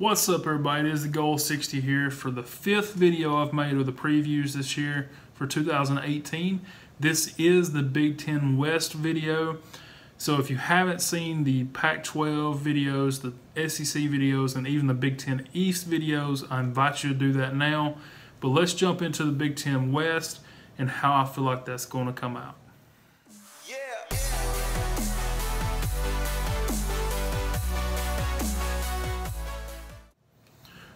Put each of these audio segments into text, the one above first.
What's up, everybody? It is Thegoal60 here for the 5th video I've made of the previews this year for 2018. This is the Big Ten West video. So if you haven't seen the Pac-12 videos, the SEC videos, and even the Big Ten East videos, I invite you to do that now. But let's jump into the Big Ten West and how I feel like that's going to come out.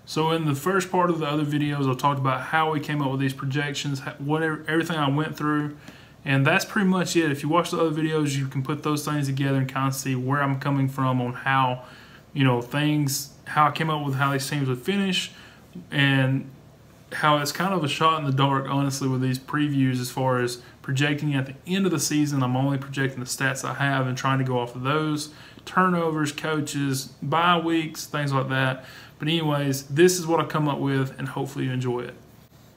So in the first part of the other videos, I talked about how we came up with these projections, everything I went through, and that's pretty much it. If you watch the other videos, you can put those things together and kind of see where I'm coming from on how, how I came up with how these teams would finish, and how it's kind of a shot in the dark, honestly, with these previews as far as projecting at the end of the season. I'm only projecting the stats I have and trying to go off of those. Turnovers, coaches, bye weeks, things like that. But anyways, this is what I come up with, and hopefully you enjoy it.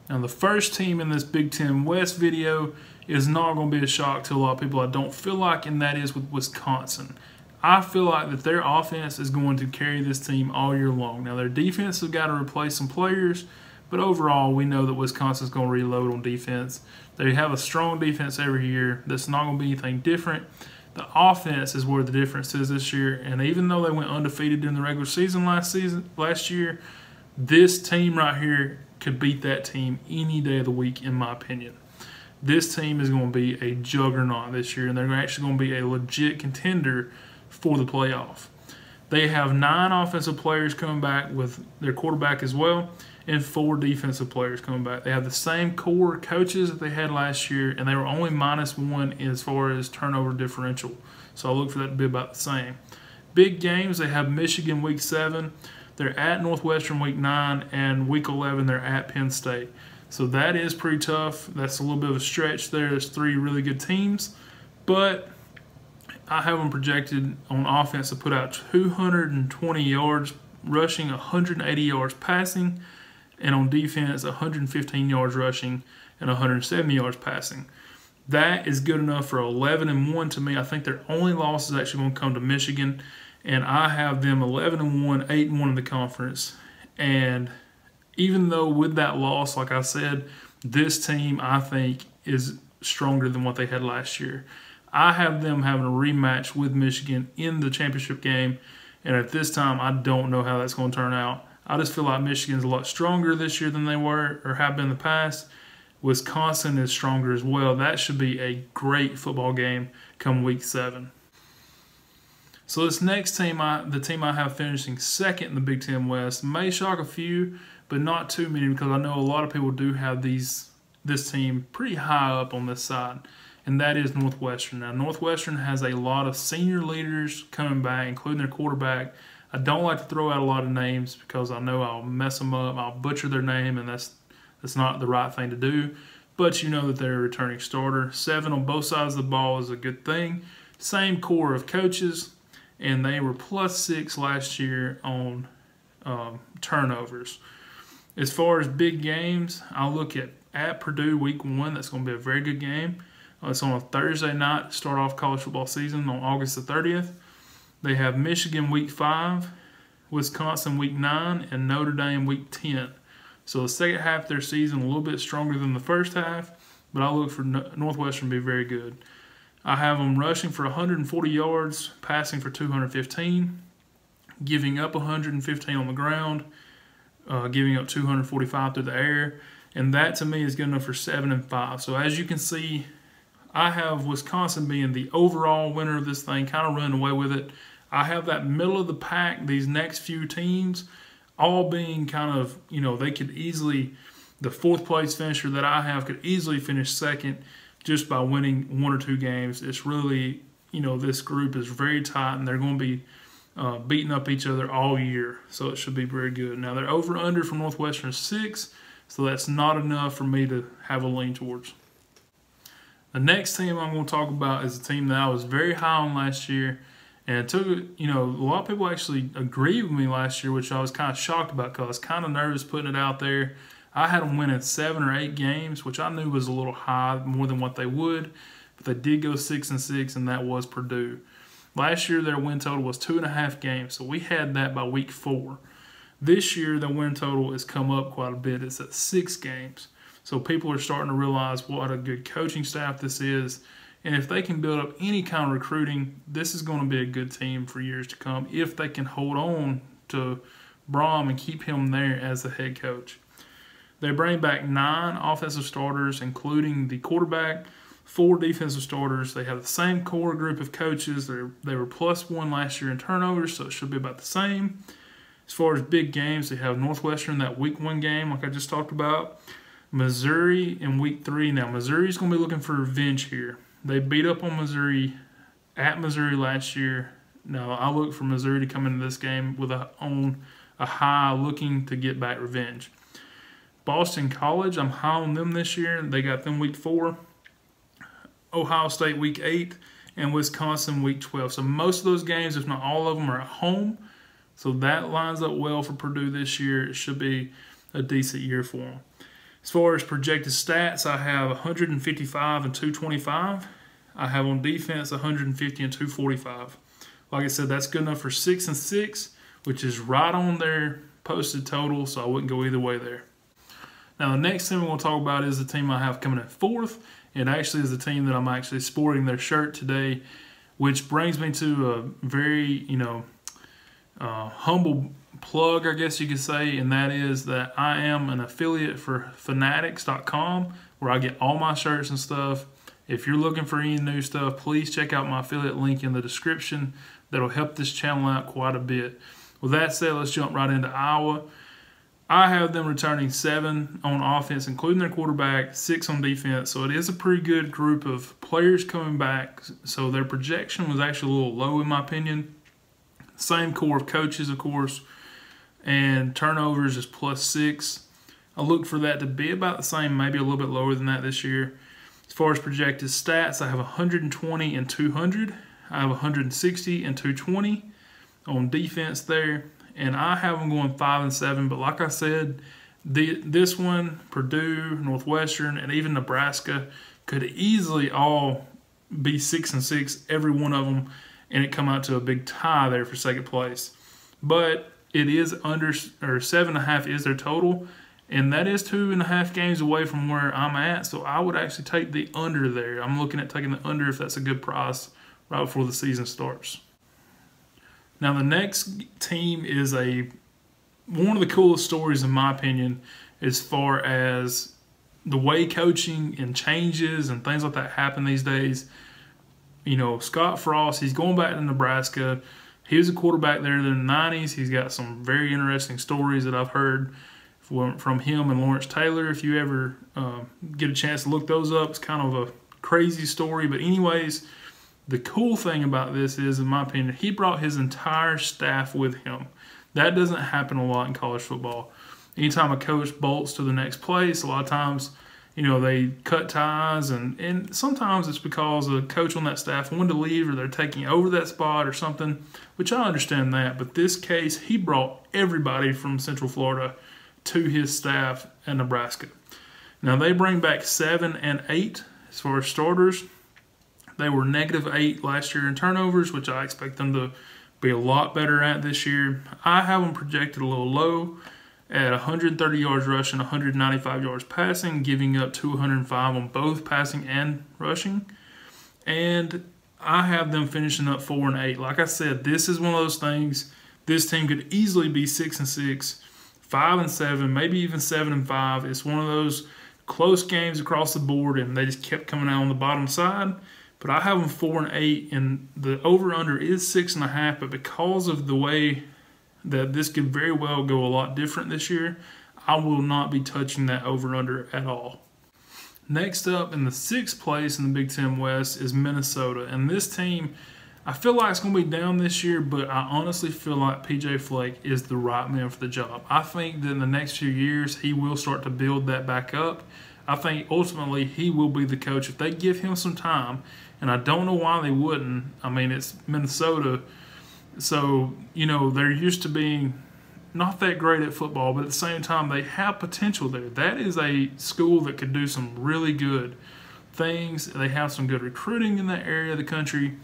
Now, the first team in this Big Ten West video is not going to be a shock to a lot of people, I don't feel like, and that is with Wisconsin. I feel like that their offense is going to carry this team all year long. Now, their defense has got to replace some players, but overall, we know that Wisconsin's going to reload on defense. They have a strong defense every year. That's not going to be anything different. The offense is where the difference is this year, and even though they went undefeated in the regular season last year, this team right here could beat that team any day of the week, in my opinion. This team is going to be a juggernaut this year, and they're actually going to be a legit contender for the playoff. They have 9 offensive players coming back with their quarterback as well, and 4 defensive players coming back. They have the same core coaches that they had last year, and they were only -1 as far as turnover differential. So I look for that to be about the same. Big games, they have Michigan week 7. They're at Northwestern week 9, and week 11 they're at Penn State. So that is pretty tough. That's a little bit of a stretch there. There's 3 really good teams, but I have them projected on offense to put out 220 yards rushing, 180 yards passing, and on defense, 115 yards rushing and 170 yards passing. That is good enough for 11-1 to me. I think their only loss is actually going to come to Michigan, and I have them 11-1, 8-1 in the conference. And even though with that loss, like I said, this team I think is stronger than what they had last year. I have them having a rematch with Michigan in the championship game, and at this time, I don't know how that's going to turn out. I just feel like Michigan's a lot stronger this year than they were or have been in the past. Wisconsin is stronger as well. That should be a great football game come week 7. So this next team, the team I have finishing second in the Big Ten West, may shock a few, but not too many, because I know a lot of people do have this team pretty high up on this side, and that is Northwestern. Now, Northwestern has a lot of senior leaders coming back, including their quarterback. I don't like to throw out a lot of names because I know I'll mess them up. I'll butcher their name, and that's not the right thing to do. But you know that they're a returning starter. 7 on both sides of the ball is a good thing. Same core of coaches, and they were +6 last year on turnovers. As far as big games, I'll look at Purdue week 1. That's going to be a very good game. It's on a Thursday night to start off college football season on August the 30th. They have Michigan week 5, Wisconsin week 9, and Notre Dame week 10. So the second half of their season a little bit stronger than the first half, but I look for Northwestern to be very good. I have them rushing for 140 yards, passing for 215, giving up 115 on the ground, giving up 245 through the air, and that to me is good enough for 7-5. So as you can see, I have Wisconsin being the overall winner of this thing, kind of running away with it. I have that middle of the pack, these next few teams, all being kind of, they could easily, the 4th place finisher that I have could easily finish second just by winning 1 or 2 games. It's really, this group is very tight, and they're going to be beating up each other all year. So it should be very good. Now, their over-under from Northwestern is 6, so that's not enough for me to have a lean towards. The next team I'm going to talk about is a team that I was very high on last year, and it took, a lot of people actually agreed with me last year, which I was kind of shocked about because I was kind of nervous putting it out there. I had them winning 7 or 8 games, which I knew was a little high, more than what they would, but they did go 6-6, and that was Purdue. Last year, their win total was 2.5 games, so we had that by week 4. This year, the win total has come up quite a bit. It's at 6 games. So people are starting to realize what a good coaching staff this is. And if they can build up any kind of recruiting, this is going to be a good team for years to come if they can hold on to Brom and keep him there as the head coach. They bring back 9 offensive starters, including the quarterback, 4 defensive starters. They have the same core group of coaches. They were +1 last year in turnovers, so it should be about the same. As far as big games, they have Northwestern, that week 1 game like I just talked about. Missouri in week 3. Now, Missouri's going to be looking for revenge here. They beat up on Missouri at Missouri last year. Now, I look for Missouri to come into this game on a high, looking to get back revenge. Boston College, I'm high on them this year. They got them week 4. Ohio State week 8. And Wisconsin week 12. So most of those games, if not all of them, are at home. So that lines up well for Purdue this year. It should be a decent year for them. As far as projected stats, I have 155 and 225. I have on defense 150 and 245. Like I said, that's good enough for 6 and 6, which is right on their posted total, so I wouldn't go either way there. Now, the next team we're going to talk about is the team I have coming in 4th. It actually is the team that I'm actually sporting their shirt today, which brings me to a very, humble plug, I guess you could say, and that is that I am an affiliate for Fanatics.com, where I get all my shirts and stuff. If you're looking for any new stuff, please check out my affiliate link in the description. That'll help this channel out quite a bit. With that said, let's jump right into Iowa. I have them returning 7 on offense, including their quarterback, 6 on defense. So it is a pretty good group of players coming back. So their projection was actually a little low in my opinion. Same core of coaches, of course. And turnovers is +6. I look for that to be about the same, maybe a little bit lower than that this year. As far as projected stats, I have 120 and 200. I have 160 and 220 on defense there. And I have them going 5 and 7. But like I said, this one, Purdue, Northwestern, and even Nebraska could easily all be 6 and 6, every one of them, and it come out to a big tie there for second place. But it is under, or 7.5 is their total, and that is 2.5 games away from where I'm at. So I would actually take the under there. I'm looking at taking the under if that's a good price right before the season starts. Now the next team is one of the coolest stories in my opinion, as far as the way coaching and changes and things like that happen these days. Scott Frost, he's going back to Nebraska. He was a quarterback there in the 90s. He's got some very interesting stories that I've heard from him and Lawrence Taylor. If you ever get a chance to look those up, it's kind of a crazy story. But anyways, the cool thing about this is, in my opinion, he brought his entire staff with him. That doesn't happen a lot in college football. Anytime a coach bolts to the next place, a lot of times, they cut ties, and sometimes it's because a coach on that staff wanted to leave, or they're taking over that spot or something, which I understand that. But this case, he brought everybody from Central Florida to his staff at Nebraska. Now, they bring back 7 and 8 as far as starters. They were -8 last year in turnovers, which I expect them to be a lot better at this year. I have them projected a little low at 130 yards rushing, 195 yards passing, giving up 205 on both passing and rushing. And I have them finishing up 4 and 8. Like I said, this is one of those things. This team could easily be 6 and 6, 5 and 7, maybe even 7 and 5. It's one of those close games across the board, and they just kept coming out on the bottom side. But I have them 4 and 8, and the over/under is 6.5. But because of the way that this could very well go a lot different this year, I will not be touching that over/under at all. Next up, in the 6th place in the Big Ten West, is Minnesota. And this team, I feel like it's going to be down this year, but I honestly feel like P.J. Fleck is the right man for the job. I think that in the next few years, he will start to build that back up. I think ultimately he will be the coach if they give him some time, and I don't know why they wouldn't. I mean, it's Minnesota, so, they're used to being not that great at football, but at the same time, they have potential there. That is a school that could do some really good things. They have some good recruiting in that area of the country.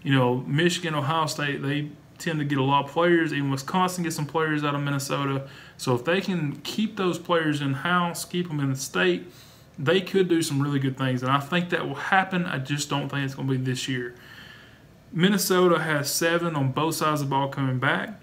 Michigan, Ohio State, they tend to get a lot of players. Even Wisconsin gets some players out of Minnesota. So if they can keep those players in-house, keep them in the state, they could do some really good things. And I think that will happen. I just don't think it's going to be this year. Minnesota has 7 on both sides of the ball coming back.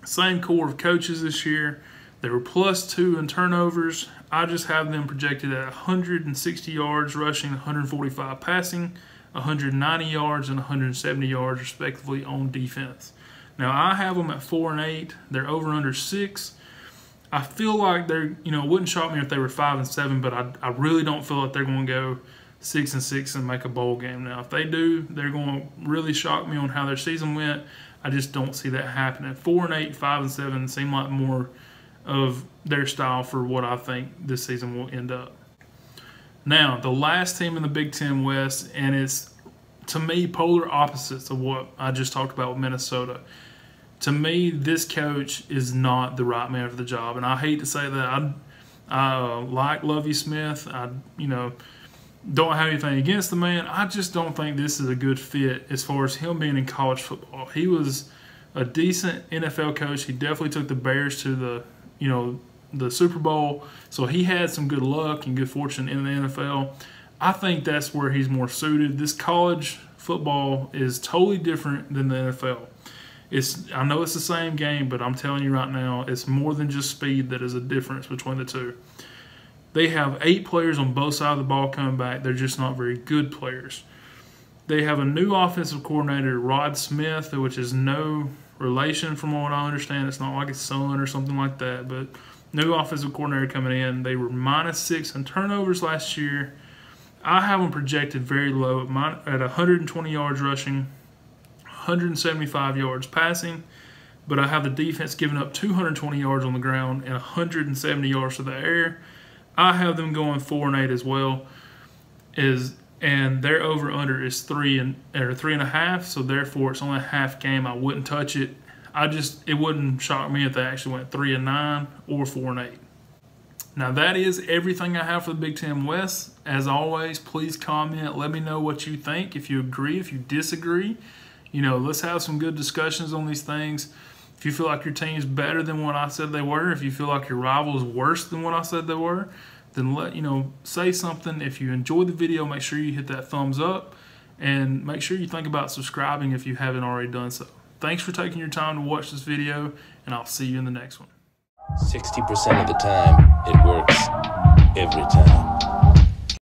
Same core of coaches this year. They were +2 in turnovers. I just have them projected at 160 yards rushing, 145 passing, 190 yards, and 170 yards respectively on defense. Now I have them at 4-8. They're over under 6. I feel like they're, it wouldn't shock me if they were 5-7, but I really don't feel like they're going to go 6-6 and make a bowl game. Now, if they do, they're going to really shock me on how their season went. I just don't see that happening. 4-8, 5-7 seem like more of their style for what I think this season will end up. Now, the last team in the Big Ten West, and it's, to me, polar opposites of what I just talked about with Minnesota. To me, this coach is not the right man for the job, and I hate to say that. I like Lovie Smith. I, don't have anything against the man. I just don't think this is a good fit as far as him being in college football. He was a decent NFL coach. He definitely took the Bears to the Super Bowl. So he had some good luck and good fortune in the NFL. I think that's where he's more suited. This college football is totally different than the NFL. I know it's the same game, but I'm telling you right now, it's more than just speed that is a difference between the two. They have 8 players on both sides of the ball coming back. They're just not very good players. They have a new offensive coordinator, Rod Smith, which is no relation from what I understand. It's not like his son or something like that, but new offensive coordinator coming in. They were -6 in turnovers last year. I have them projected very low at 120 yards rushing, 175 yards passing, but I have the defense giving up 220 yards on the ground and 170 yards to the air. I have them going 4-8 as well, and their over/under is 3.5. So therefore, it's only a half game. I wouldn't touch it. It wouldn't shock me if they actually went 3-9 or 4-8. Now that is everything I have for the Big Ten West. As always, please comment. Let me know what you think. If you agree, if you disagree, let's have some good discussions on these things. If you feel like your team's better than what I said they were, if you feel like your rival's worse than what I said they were, then say something. If you enjoyed the video, make sure you hit that thumbs up, and make sure you think about subscribing if you haven't already done so. Thanks for taking your time to watch this video, and I'll see you in the next one. 60% of the time, it works every time.